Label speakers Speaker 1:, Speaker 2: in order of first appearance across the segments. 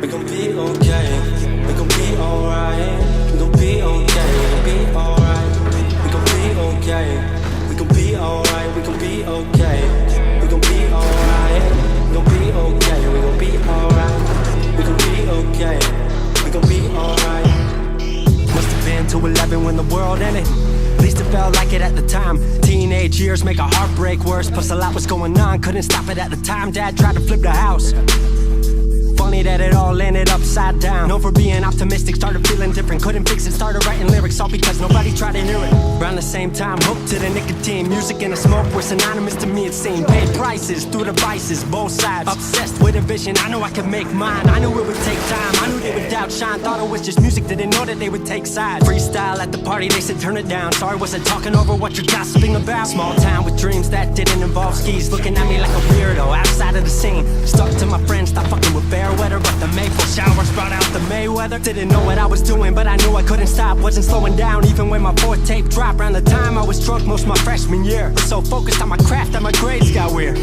Speaker 1: We gon' be okay. We gon' be alright. We gon' be okay. We gon' be alright. We gon' be okay. We gon' be alright. We gon' be okay. We gon' be alright. We gon' be okay. We gon' be alright. We gon' be okay. We gon' be alright. Must have been 2:11 when the world ended. At least it felt like it at the time. Teenage years make a heartbreak worse. Plus a lot was going on, couldn't stop it at the time. Dad tried to flip the house. Funny that it all ended upside down. Known for being optimistic, started feeling different. Couldn't fix it, started writing lyrics, all because nobody tried to hear it. Around the same time, hooked to the nicotine. Music and the smoke were synonymous to me, it seemed. Paid prices through devices, both sides. Obsessed with a vision, I knew I could make mine. I knew it would take time, I knew they would outshine. Thought it was just music, didn't know that they would take sides. Freestyle at the party, they said turn it down. Sorry, wasn't talking over what you're gossiping about. Small town with dreams that didn't involve skis. Looking at me like a weirdo, outside of the scene. Stuck to my friends, stop fucking with fair weather. But the maple showers brought out the Mayweather. Didn't know what I was doing, but I knew I couldn't stop. Wasn't slowing down, even when my fourth tape dropped. Around the time I was drunk most of my freshman year. Was so focused on my craft that my grades got weird.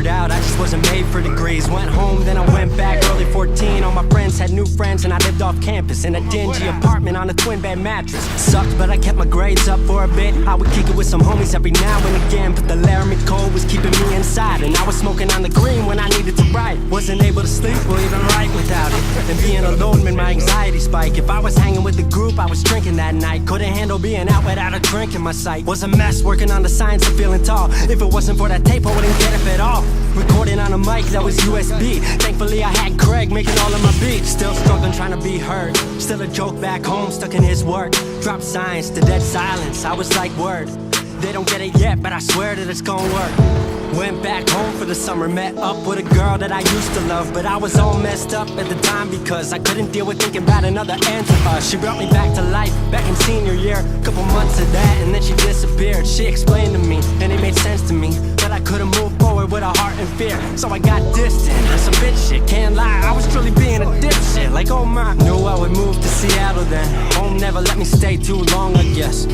Speaker 1: Out, I just wasn't made for degrees. Went home, then I went back early 14. All my friends had new friends and I lived off campus in a dingy apartment on a twin bed mattress. Sucked, but I kept my grades up for a bit. I would kick it with some homies every now and again, but the Laramie cold was keeping me inside. And I was smoking on the green when I needed to write. Wasn't able to sleep or even write without it. And being alone made my anxiety spike. If I was hanging with the group, I was drinking that night. Couldn't handle being out without a drink in my sight. Was a mess working on the science of feeling tall. If it wasn't for that tape, I wouldn't get up at all. Recording on a mic that was USB. Thankfully I had Craig making all of my beats. Still struggling trying to be heard. Still a joke back home, stuck in his work. Dropped science to dead silence, I was like word. They don't get it yet, but I swear that it's gonna work. Went back home for the summer, met up with a girl that I used to love. But I was all messed up at the time because I couldn't deal with thinking about another end to us. She brought me back to life, back in senior year. Couple months of that and then she disappeared. She explained to me, and it made sense to me, that I couldn't move forward with a heart in fear. So I got distant on some bitch shit, can't lie, I was truly being a dipshit. Like oh my, knew I would move to Seattle then. Home never let me stay too long, I guess.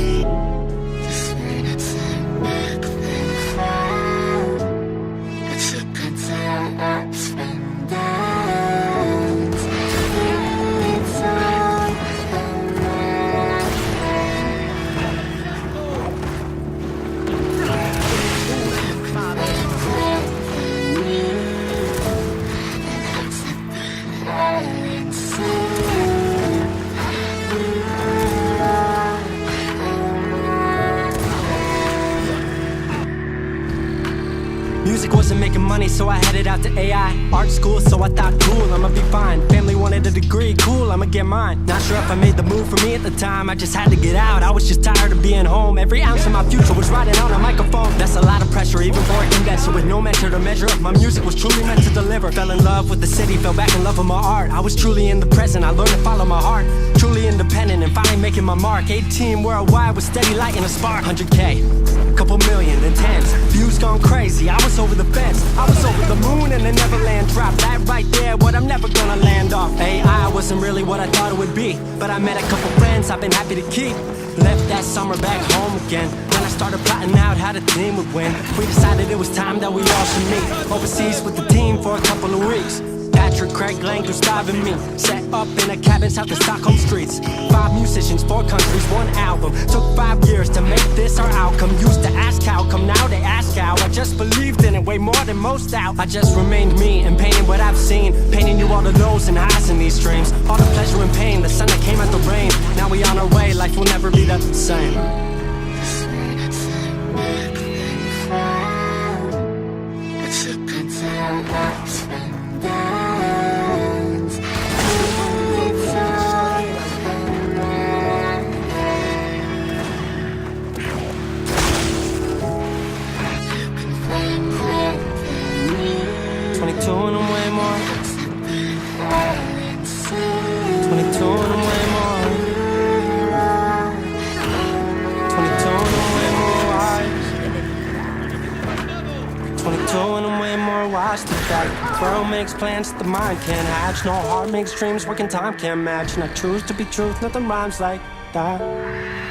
Speaker 1: Music wasn't making money, so I headed out to AI art school, so I thought cool, I'ma be fine. Family wanted a degree, cool, I'ma get mine. Not sure if I made the move for me at the time, I just had to get out. I was just tired of being home. Every ounce of my future was riding on a microphone. That's a lot of pressure, even for a condenser with no mentor to measure up. My music was truly meant to deliver. Fell in love with the city, fell back in love with my art. I was truly in the present, I learned to follow my heart. Truly independent and finally making my mark. 18 worldwide with steady light and a spark. 100K, couple million, then tens. Views gone crazy, I was over the fence. I was over the moon and the Neverland drop. That right there, what I'm never gonna land off. AI wasn't really what I thought it would be, but I met a couple friends I've been happy to keep. Left that summer back home again. When I started plotting out how the team would win, we decided it was time that we all should meet overseas with the team for a couple of weeks. Patrick, Craig, Glenn, Gustav, and me set up in a cabin south of Stockholm streets. 5 musicians, 4 countries, 1 album. Took 5 years to make this our outcome. Used to ask how, come now they ask how. I just believed in it way more than most out. I just remained me and painted what I've seen. Painting you all the lows and highs in these dreams. All the pleasure and pain, the sun that came out the rain. Now we on our way, life will never be the same.
Speaker 2: Flame
Speaker 1: watch the back. Throw makes plans that the mind can't hatch. No heart makes dreams, working time can't match. And I choose to be truth, nothing rhymes like that.